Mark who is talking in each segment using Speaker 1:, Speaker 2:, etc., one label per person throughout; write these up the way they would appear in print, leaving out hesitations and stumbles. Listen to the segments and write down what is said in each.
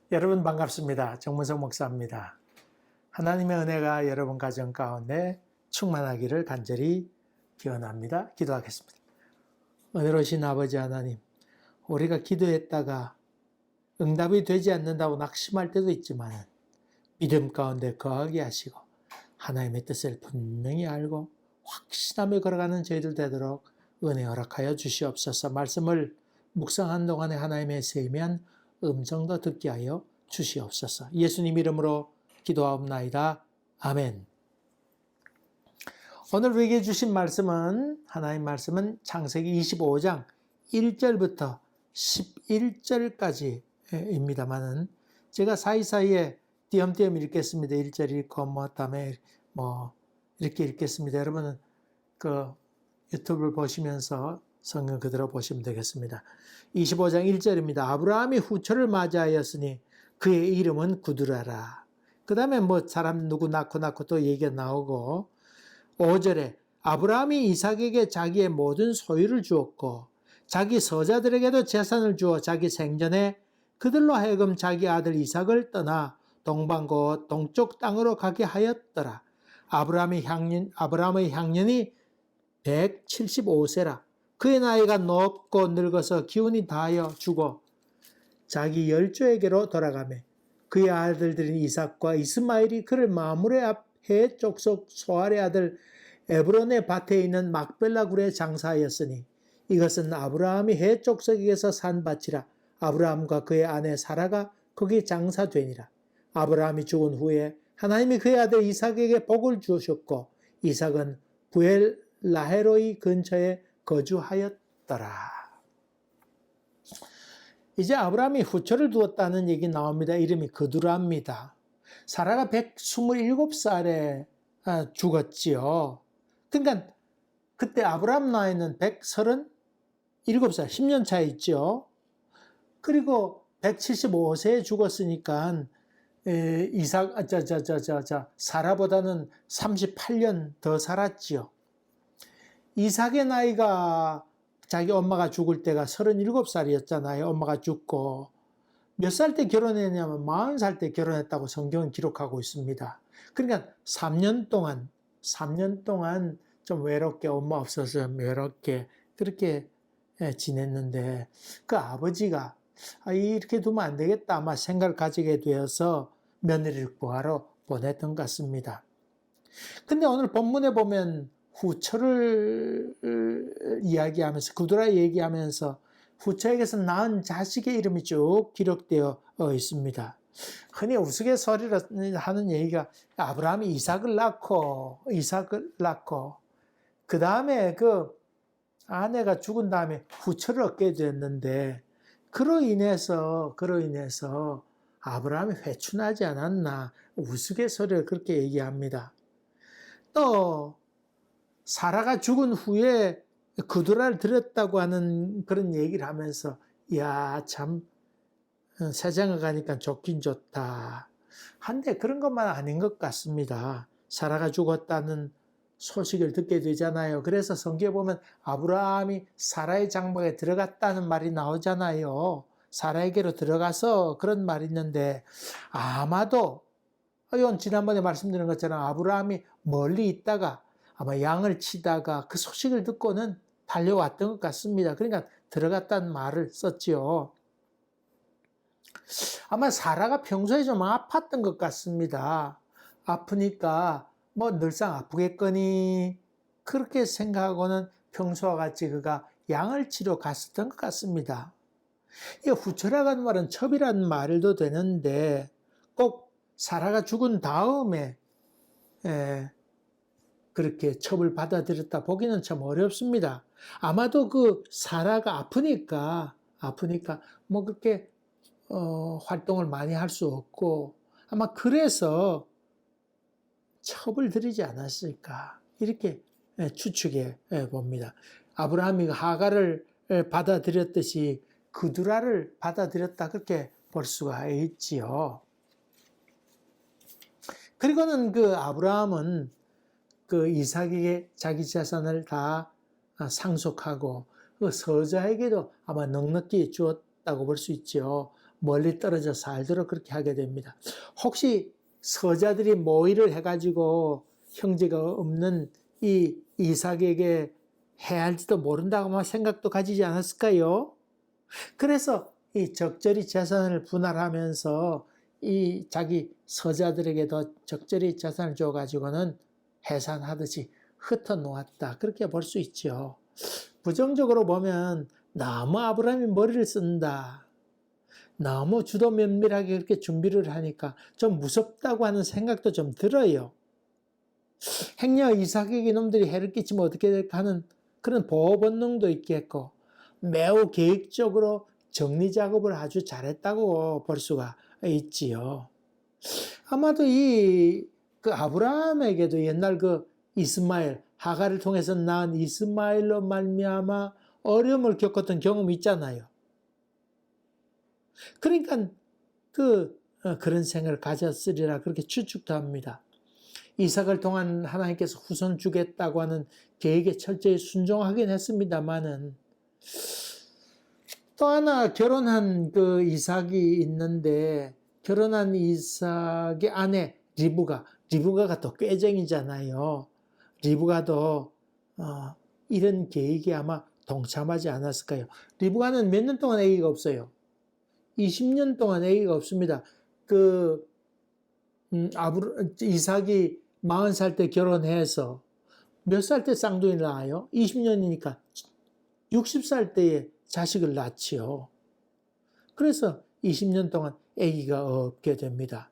Speaker 1: 여러분 반갑습니다. 정문성 목사입니다. 하나님의 은혜가 여러분 가정 가운데 충만하기를 간절히 기원합니다. 기도하겠습니다. 은혜로우신 아버지 하나님, 우리가 기도했다가 응답이 되지 않는다고 낙심할 때도 있지만 믿음 가운데 거하게 하시고 하나님의 뜻을 분명히 알고 확신하며 걸어가는 저희들 되도록 은혜 허락하여 주시옵소서. 말씀을 묵상한 동안에 하나님의 세미한 음성도 듣게 하여 주시옵소서. 예수님 이름으로 기도하옵나이다. 아멘. 오늘 우리에게 주신 말씀은 하나님 말씀은 창세기 25장 1절부터 11절까지입니다만은 제가 사이사이에 띄엄띄엄 읽겠습니다. 1절 읽고 다음에 이렇게 읽겠습니다. 여러분은 그 유튜브를 보시면서 성경 그대로 보시면 되겠습니다. 25장 1절입니다. 아브라함이 후처를 맞이하였으니 그의 이름은 구두라라. 그 다음에 사람 누구 낳고 또 얘기가 나오고 5절에 아브라함이 이삭에게 자기의 모든 소유를 주었고 자기 서자들에게도 재산을 주어 자기 생전에 그들로 하여금 자기 아들 이삭을 떠나 동방 곧 동쪽 땅으로 가게 하였더라. 아브라함의 향년이 175세라. 그의 나이가 높고 늙어서 기운이 다하여 죽어 자기 열조에게로 돌아가매 그의 아들들인 이삭과 이스마엘이 그를 마므레 앞 해 족속 소알의 아들 에브론의 밭에 있는 막벨라 굴에 장사하였으니 이것은 아브라함이 해 족속에게서 산 밭이라. 아브라함과 그의 아내 사라가 거기 장사되니라. 아브라함이 죽은 후에 하나님이 그의 아들 이삭에게 복을 주셨고 이삭은 부엘 라헤로이 근처에 거주하였더라. 이제 아브라함이 후처를 두었다는 얘기 나옵니다. 이름이 그두라입니다. 사라가 127살에 죽었지요. 그러니까 그때 아브라함 나이는 137살, 10년 차 있죠. 그리고 175세에 죽었으니까 사라보다는 38년 더 살았지요. 이삭의 나이가 자기 엄마가 죽을 때가 37살이었잖아요. 엄마가 죽고 몇 살 때 결혼했냐면 40살 때 결혼했다고 성경은 기록하고 있습니다. 그러니까 3년 동안 좀 외롭게 엄마 없어서 외롭게 그렇게 지냈는데 그 아버지가 이렇게 두면 안 되겠다 아마 생각을 가지게 되어서 며느리를 구하러 보냈던 것 같습니다. 근데 오늘 본문에 보면 후처를 이야기하면서 구두라 얘기하면서 후처에게서 낳은 자식의 이름이 쭉 기록되어 있습니다. 흔히 우스갯소리로 하는 얘기가 아브라함이 이삭을 낳고 그 다음에 그 아내가 죽은 다음에 후처를 얻게 됐는데 그로 인해서 아브라함이 회춘하지 않았나 우스갯소리를 그렇게 얘기합니다. 또 사라가 죽은 후에 그두라를 들였다고 하는 그런 얘기를 하면서 참 세상에 가니까 좋긴 좋다. 한데 그런 것만 아닌 것 같습니다. 사라가 죽었다는 소식을 듣게 되잖아요. 그래서 성경에 보면 아브라함이 사라의 장막에 들어갔다는 말이 나오잖아요. 사라에게로 들어가서 그런 말이 있는데 아마도 이건 지난번에 말씀드린 것처럼 아브라함이 멀리 있다가 아마 양을 치다가 그 소식을 듣고는 달려왔던 것 같습니다. 그러니까 들어갔다는 말을 썼지요. 아마 사라가 평소에 좀 아팠던 것 같습니다. 아프니까 늘상 아프겠거니 그렇게 생각하고는 평소와 같이 그가 양을 치러 갔었던 것 같습니다. 이 후처라는 말은 첩이라는 말도 되는데 꼭 사라가 죽은 다음에 그렇게 첩을 받아들였다 보기는 참 어렵습니다. 아마도 그 사라가 아프니까 그렇게 활동을 많이 할 수 없고 아마 그래서 첩을 들이지 않았을까 이렇게 추측해 봅니다. 아브라함이 하갈을 받아들였듯이 그두라를 받아들였다 그렇게 볼 수가 있지요. 그리고는 그 아브라함은 그 이삭에게 자기 재산을 다 상속하고 그 서자에게도 아마 넉넉히 주었다고 볼 수 있죠. 멀리 떨어져 살도록 그렇게 하게 됩니다. 혹시 서자들이 모의를 해가지고 형제가 없는 이 이삭에게 해할지도 모른다고 생각도 가지지 않았을까요? 그래서 이 적절히 재산을 분할하면서 이 자기 서자들에게도 적절히 재산을 줘가지고는 해산하듯이 흩어놓았다. 그렇게 볼 수 있죠. 부정적으로 보면 너무 아브라함이 머리를 쓴다. 너무 주도 면밀하게 그렇게 준비를 하니까 좀 무섭다고 하는 생각도 좀 들어요. 행여 이삭에게 이놈들이 해를 끼치면 어떻게 될까 하는 그런 보호 본능도 있겠고 매우 계획적으로 정리 작업을 아주 잘했다고 볼 수가 있지요. 아마도 그 아브라함에게도 옛날 그 이스마엘, 하갈을 통해서 낳은 이스마엘로 말미암아 어려움을 겪었던 경험이 있잖아요. 그러니까 그런 생각을 가졌으리라 그렇게 추측도 합니다. 이삭을 통한 하나님께서 후손 주겠다고 하는 계획에 철저히 순종하긴 했습니다만은 또 하나 결혼한 그 이삭이 있는데 결혼한 이삭의 아내 리브가가 더 꾀쟁이잖아요. 리브가도 이런 계획에 아마 동참하지 않았을까요? 리브가는 몇 년 동안 아기가 없어요. 20년 동안 아기가 없습니다. 이삭이 40살 때 결혼해서 몇 살 때 쌍둥이를 낳아요? 20년이니까 60살 때에 자식을 낳지요. 그래서 20년 동안 아기가 없게 됩니다.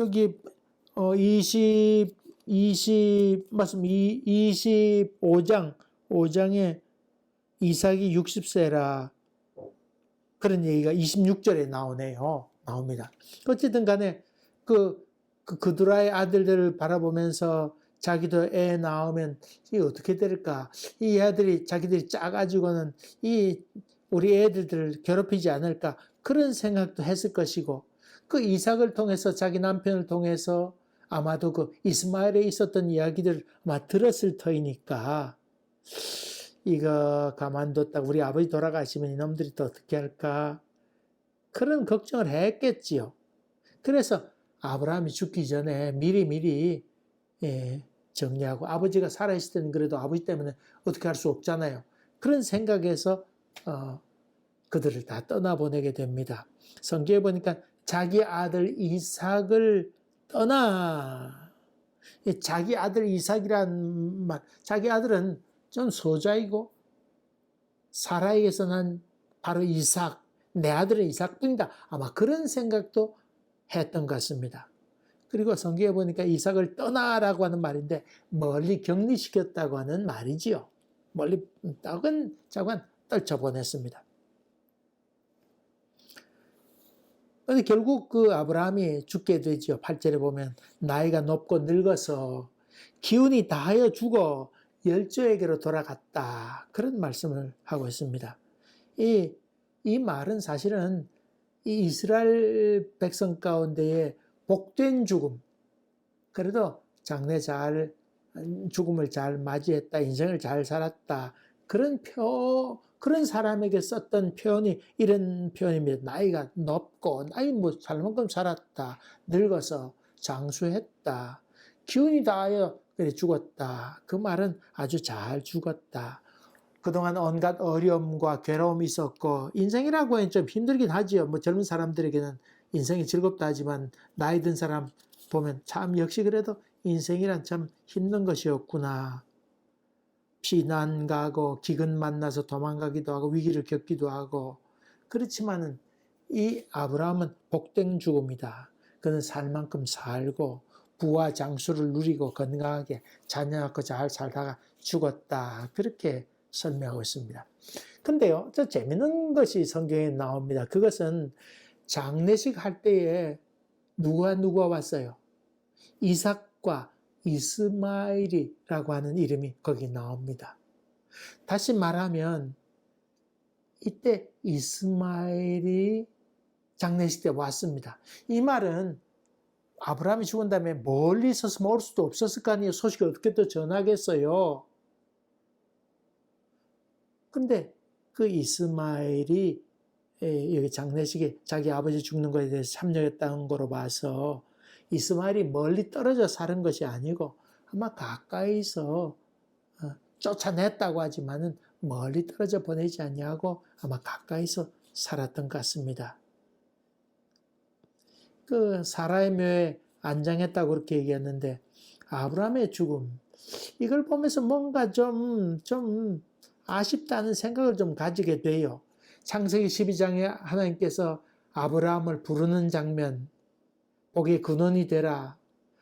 Speaker 1: 여기 25장에 이삭이 60세라 그런 얘기가 26절에 나옵니다. 어쨌든 간에 그두라의 아들들을 바라보면서 자기도 애 낳으면 이게 어떻게 될까? 이 아들이 자기들이 짜가지고는 우리 애들을 괴롭히지 않을까? 그런 생각도 했을 것이고 그 이삭을 통해서 자기 남편을 통해서 아마도 그 이스마엘에 있었던 이야기들을 아마 들었을 터이니까 이거 가만뒀다 우리 아버지 돌아가시면 이놈들이 또 어떻게 할까? 그런 걱정을 했겠지요. 그래서 아브라함이 죽기 전에 미리 정리하고 아버지가 살아있을 때는 그래도 아버지 때문에 어떻게 할 수 없잖아요. 그런 생각에서 그들을 다 떠나보내게 됩니다. 성경에 보니까 자기 아들 이삭을 떠나 자기 아들 이삭이란 말 자기 아들은 좀 소자이고 사라에게서 난 바로 이삭 내 아들은 이삭뿐이다. 아마 그런 생각도 했던 것 같습니다. 그리고 성경에 보니까 이삭을 떠나라고 하는 말인데 멀리 격리시켰다고 하는 말이지요. 멀리 따근자근 떨쳐보냈습니다. 그런데 결국 그 아브라함이 죽게 되죠. 8절에 보면 나이가 높고 늙어서 기운이 다하여 죽어 열조에게로 돌아갔다. 그런 말씀을 하고 있습니다. 이 말은 사실은 이 이스라엘 백성 가운데에 복된 죽음, 그래도 장래 죽음을 잘 맞이했다, 인생을 잘 살았다. 그런 사람에게 썼던 표현이 이런 표현입니다. 나이가 높고, 살 만큼 살았다, 늙어서 장수했다, 기운이 다하여 죽었다. 그 말은 아주 잘 죽었다. 그동안 온갖 어려움과 괴로움이 있었고 인생이라고 하면 좀 힘들긴 하지요. 젊은 사람들에게는 인생이 즐겁다 하지만 나이 든 사람 보면 참 역시 그래도 인생이란 참 힘든 것이었구나. 피난 가고 기근 만나서 도망가기도 하고 위기를 겪기도 하고 그렇지만은 이 아브라함은 복된 죽음이다. 그는 살 만큼 살고 부와 장수를 누리고 건강하게 자녀 낳고 잘 살다가 죽었다. 그렇게 설명하고 있습니다. 근데요, 저 재밌는 것이 성경에 나옵니다. 그것은 장례식 할 때에 누가 왔어요? 이삭과 이스마엘이라고 하는 이름이 거기 나옵니다. 다시 말하면 이때 이스마엘이 장례식 때 왔습니다. 이 말은 아브라함이 죽은 다음에 멀리 있어서 올 수도 없었을 거 아니에요. 소식을 어떻게 또 전하겠어요? 근데 그 이스마엘이 여기 장례식에 자기 아버지 죽는 것에 대해서 참여했다는 거로 봐서 이스마엘이 멀리 떨어져 사는 것이 아니고 아마 가까이서 쫓아냈다고 하지만은 멀리 떨어져 보내지 아니하고 아마 가까이서 살았던 것 같습니다. 그 사라의 묘에 안장했다고 그렇게 얘기했는데 아브라함의 죽음 이걸 보면서 뭔가 좀 아쉽다는 생각을 좀 가지게 돼요. 창세기 12장에 하나님께서 아브라함을 부르는 장면, 복의 근원이 되라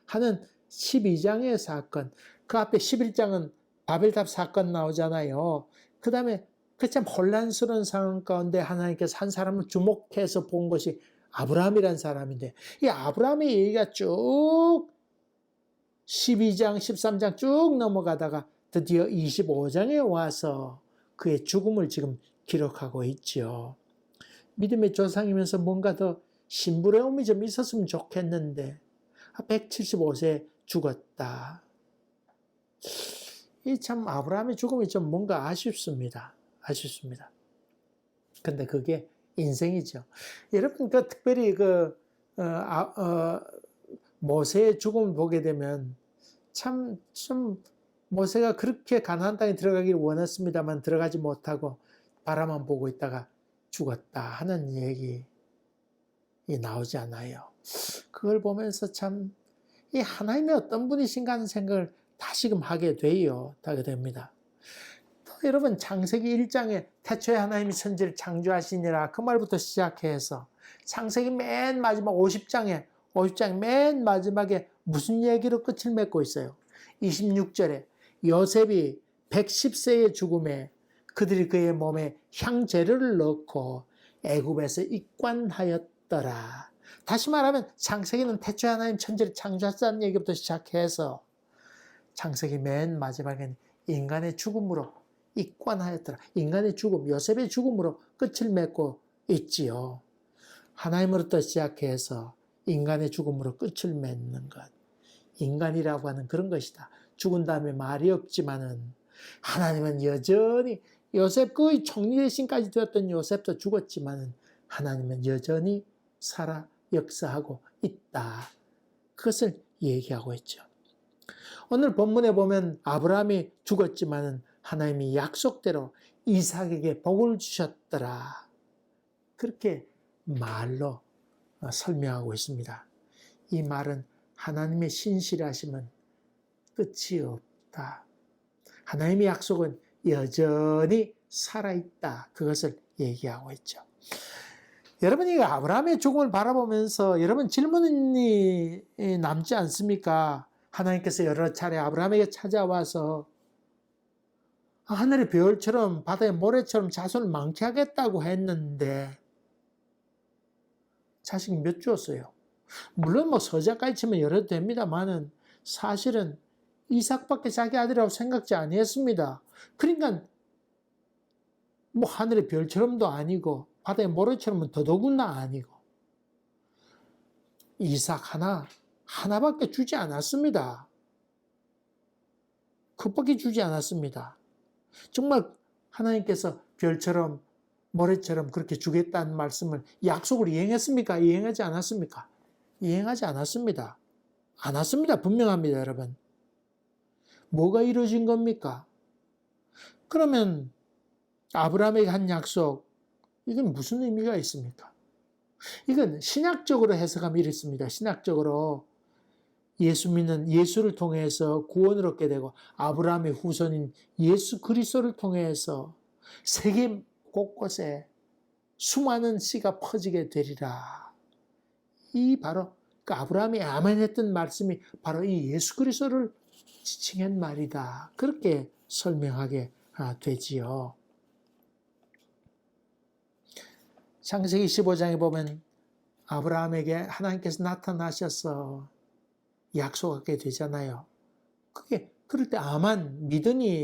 Speaker 1: 하는 12장의 사건, 그 앞에 11장은 바벨탑 사건 나오잖아요. 그 다음에 그 참 혼란스러운 상황 가운데 하나님께서 한 사람을 주목해서 본 것이 아브라함이라는 사람인데, 이 아브라함의 얘기가 쭉 12장, 13장 쭉 넘어가다가 드디어 25장에 와서 그의 죽음을 지금 기록하고 있죠. 믿음의 조상이면서 뭔가 더 심부러움이 좀 있었으면 좋겠는데 175세에 죽었다. 이 참 아브라함의 죽음이 좀 뭔가 아쉽습니다. 근데 그게 인생이죠. 여러분 특별히 모세의 죽음을 보게 되면 참 모세가 그렇게 가나안 땅에 들어가기를 원했습니다만 들어가지 못하고 바라만 보고 있다가 죽었다 하는 얘기 나오지 않아요. 그걸 보면서 참 이 하나님이 어떤 분이신가 하는 생각을 다시금 하게 됩니다. 또 여러분 창세기 1장에 태초에 하나님이 천지를 창조하시니라 그 말부터 시작해서 창세기 맨 마지막 50장 맨 마지막에 무슨 얘기로 끝을 맺고 있어요. 26절에 요셉이 110세의 죽음에 그들이 그의 몸에 향재료를 넣고 애굽에서 입관하였더라. 다시 말하면 창세기는 태초에 하나님 천지를 창조하셨다는 얘기부터 시작해서 창세기 맨 마지막에는 인간의 죽음으로 입관하였더라. 인간의 죽음, 요셉의 죽음으로 끝을 맺고 있지요. 하나님으로부터 시작해서 인간의 죽음으로 끝을 맺는 것. 인간이라고 하는 그런 것이다. 죽은 다음에 말이 없지만은 하나님은 여전히 요셉 거의 총리 대신까지 되었던 요셉도 죽었지만은 하나님은 여전히 살아 역사하고 있다. 그것을 얘기하고 있죠. 오늘 본문에 보면 아브라함이 죽었지만은 하나님이 약속대로 이삭에게 복을 주셨더라. 그렇게 말로 설명하고 있습니다. 이 말은 하나님의 신실하심은 끝이 없다. 하나님의 약속은 여전히 살아있다. 그것을 얘기하고 있죠. 여러분이 아브라함의 죽음을 바라보면서 여러분 질문이 남지 않습니까? 하나님께서 여러 차례 아브라함에게 찾아와서 하늘의 별처럼 바다의 모래처럼 자손을 많게 하겠다고 했는데 자식이 몇 주었어요? 물론 서자까지 치면 여러 됩니다만은 사실은 이삭밖에 자기 아들이라고 생각지 아니했습니다. 그러니까 하늘의 별처럼도 아니고 바다의 모래처럼은 더더구나 아니고 이삭 하나밖에 주지 않았습니다. 그것밖에 주지 않았습니다. 정말 하나님께서 별처럼 모래처럼 그렇게 주겠다는 말씀을 약속을 이행했습니까? 이행하지 않았습니까? 이행하지 않았습니다. 분명합니다, 여러분. 뭐가 이루어진 겁니까? 그러면 아브라함에게 한 약속, 이건 무슨 의미가 있습니까? 이건 신학적으로 해석하면 이렇습니다. 신학적으로 예수 믿는 예수를 통해서 구원을 얻게 되고 아브라함의 후손인 예수 그리스도를 통해서 세계 곳곳에 수많은 씨가 퍼지게 되리라. 이 바로 아브라함이 아멘했던 말씀이 바로 이 예수 그리스도를 지칭한 말이다. 그렇게 설명하게 되지요. 창세기 15장에 보면 아브라함에게 하나님께서 나타나셔서 약속하게 되잖아요. 그럴 때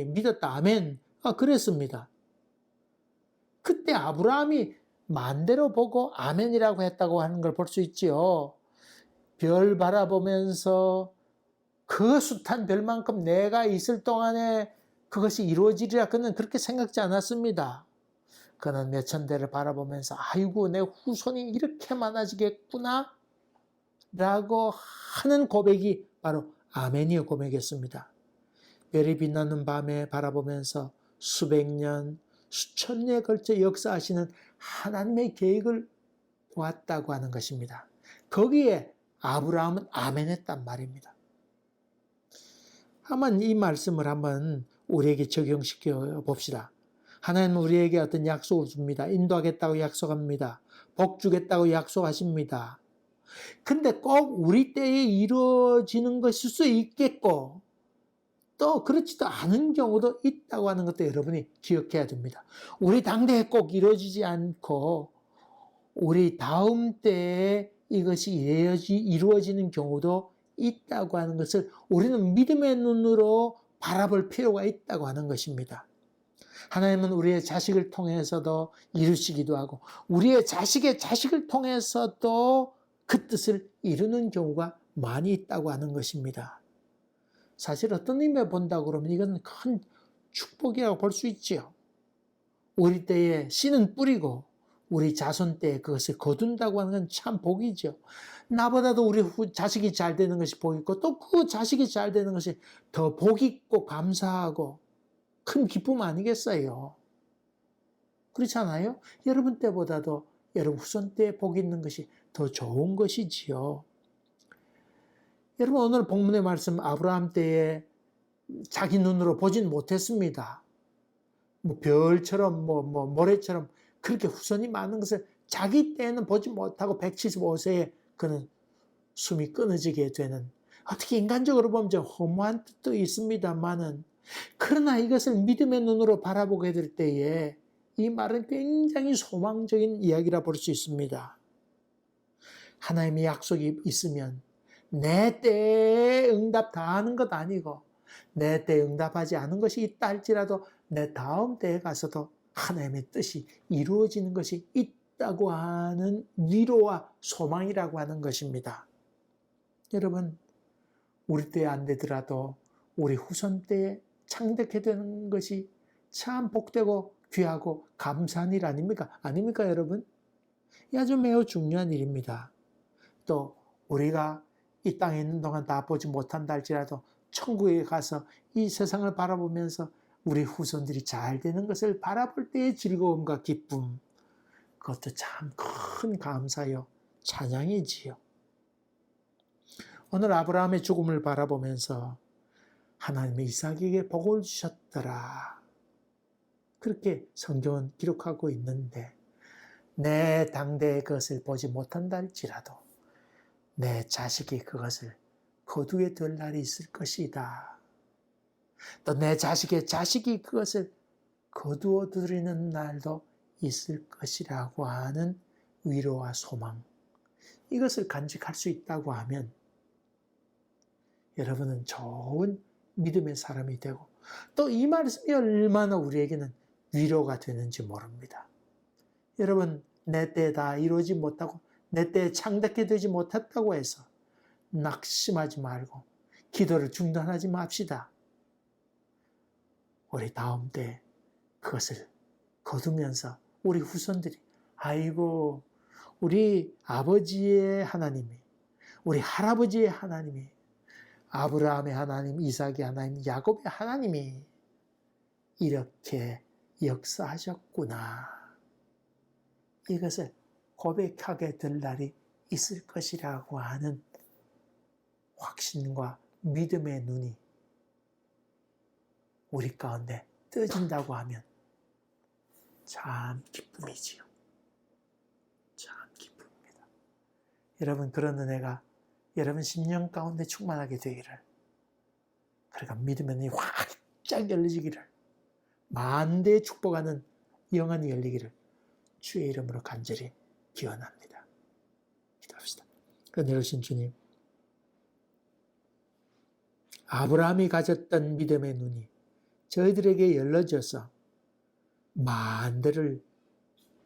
Speaker 1: 믿었다 아멘 그랬습니다. 그때 아브라함이 만대로 보고 아멘이라고 했다고 하는 걸 볼 수 있지요. 별 바라보면서 그 숱한 별만큼 내가 있을 동안에 그것이 이루어지리라 그는 그렇게 생각지 않았습니다. 그는 몇천 대를 바라보면서 아이고 내 후손이 이렇게 많아지겠구나 라고 하는 고백이 바로 아멘이의 고백이었습니다. 별이 빛나는 밤에 바라보면서 수백 년, 수천 년에 걸쳐 역사하시는 하나님의 계획을 보았다고 하는 것입니다. 거기에 아브라함은 아멘했단 말입니다. 한번 이 말씀을 한번 우리에게 적용시켜 봅시다. 하나님은 우리에게 어떤 약속을 줍니다. 인도하겠다고 약속합니다. 복 주겠다고 약속하십니다. 근데 꼭 우리 때에 이루어지는 것일 수 있겠고 또 그렇지도 않은 경우도 있다고 하는 것도 여러분이 기억해야 됩니다. 우리 당대에 꼭 이루어지지 않고 우리 다음 때에 이것이 이루어지는 경우도 있다고 하는 것을 우리는 믿음의 눈으로 바라볼 필요가 있다고 하는 것입니다. 하나님은 우리의 자식을 통해서도 이루시기도 하고 우리의 자식의 자식을 통해서도 그 뜻을 이루는 경우가 많이 있다고 하는 것입니다. 사실 어떤 의미에 본다고 그러면 이건 큰 축복이라고 볼 수 있지요. 우리 때에 씨는 뿌리고 우리 자손 때에 그것을 거둔다고 하는 건 참 복이죠. 나보다도 우리 자식이 잘 되는 것이 복 있고 또 그 자식이 잘 되는 것이 더 복 있고 감사하고 큰 기쁨 아니겠어요? 그렇지 않아요? 여러분 때보다도 여러분 후손 때에 복 있는 것이 더 좋은 것이지요. 여러분 오늘 본문의 말씀 아브라함 때에 자기 눈으로 보진 못했습니다. 뭐 별처럼 모래처럼 그렇게 후손이 많은 것을 자기 때에는 보지 못하고 175세에 그는 숨이 끊어지게 되는 어떻게 인간적으로 보면 좀 허무한 뜻도 있습니다만은 그러나 이것을 믿음의 눈으로 바라보게 될 때에 이 말은 굉장히 소망적인 이야기라 볼 수 있습니다. 하나님의 약속이 있으면 내 때에 응답 다 하는 것 아니고 내 때에 응답하지 않은 것이 있다 할지라도 내 다음 때에 가서도 하나님의 뜻이 이루어지는 것이 있다고 하는 위로와 소망이라고 하는 것입니다. 여러분 우리 때에 안 되더라도 우리 후손 때에 창대케 되는 것이 참 복되고 귀하고 감사한 일 아닙니까? 아닙니까 여러분? 이 아주 매우 중요한 일입니다. 또 우리가 이 땅에 있는 동안 다 보지 못한다 할지라도 천국에 가서 이 세상을 바라보면서 우리 후손들이 잘 되는 것을 바라볼 때의 즐거움과 기쁨, 그것도 참 큰 감사요 찬양이지요. 오늘 아브라함의 죽음을 바라보면서 하나님의 이삭에게 복을 주셨더라. 그렇게 성경은 기록하고 있는데 내 당대의 것을 보지 못한다 할지라도 내 자식이 그것을 거두게 될 날이 있을 것이다. 또 내 자식의 자식이 그것을 거두어 들이는 날도 있을 것이라고 하는 위로와 소망, 이것을 간직할 수 있다고 하면 여러분은 좋은 믿음의 사람이 되고 또 이 말씀이 얼마나 우리에게는 위로가 되는지 모릅니다. 여러분 내 때에 다 이루어지지 못하고 내 때에 창답게 되지 못했다고 해서 낙심하지 말고 기도를 중단하지 맙시다. 우리 다음 때에 그것을 거두면서 우리 후손들이 아이고 우리 아버지의 하나님이 우리 할아버지의 하나님이 아브라함의 하나님, 이삭의 하나님, 야곱의 하나님이 이렇게 역사하셨구나. 이것을 고백하게 될 날이 있을 것이라고 하는 확신과 믿음의 눈이 우리 가운데 떠진다고 하면 참 기쁨이지요. 참 기쁨입니다. 여러분 그런 은혜가 여러분 심령 가운데 충만하게 되기를, 그러니까 믿음의 눈이 활짝 열리기를, 만대에 축복하는 영안이 열리기를 주의 이름으로 간절히 기원합니다. 기도합시다. 은혜로우신 주님, 아브라함이 가졌던 믿음의 눈이 저희들에게 열려져서 만대를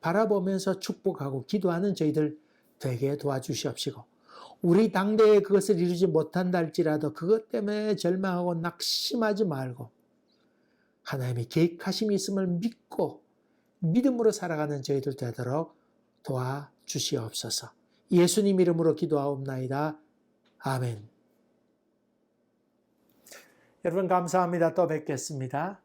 Speaker 1: 바라보면서 축복하고 기도하는 저희들 되게 도와주시옵시고, 우리 당대에 그것을 이루지 못한다 할지라도 그것 때문에 절망하고 낙심하지 말고 하나님의 계획하심이 있음을 믿고 믿음으로 살아가는 저희들 되도록 도와주시옵소서. 예수님 이름으로 기도하옵나이다. 아멘. 여러분 감사합니다. 또 뵙겠습니다.